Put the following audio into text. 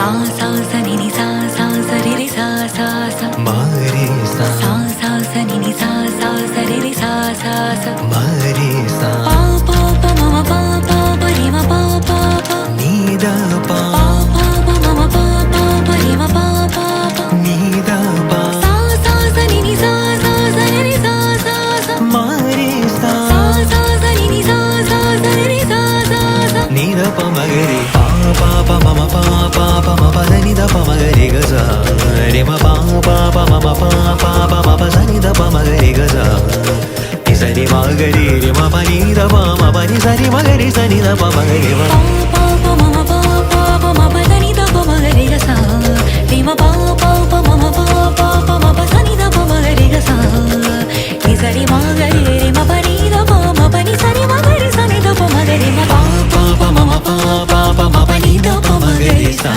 सा सा सा नि नि सा सा सा रि रि सा सा सा मरे सा सा सा सा नि नि सा सा सा रि रि सा सा सा मरे सा पा पा प म पा पा प रि म पा पा पा नीदा पा पा पा प म पा पा प रि म पा पा पा नीदा पा सा सा सा नि नि सा सा सा रि रि सा सा सा मरे सा सा सा सा नि नि सा सा सा रि रि सा सा सा नीदा प मगरे पा पा प म म पा पा प म प द नीदा प मगरे ग सा रे म पा पा प म म पा पा प म प स नीदा प मगरे ग सा नि स रि मगरे रे म प नीदा प म प नि स रि मगरे स नीदा प मगरे व पा पा प म म पा पा प म प द नि द प म ग रे ग सा रे म पा पा प म म पा पा प म प स नि द प म ग रे ग सा नि स रि म ग रे रे म प नि द प म प नि स रि म ग रे स नि द प म ग रे म पा पा प म म पा पा प म प नी द प मगरे सा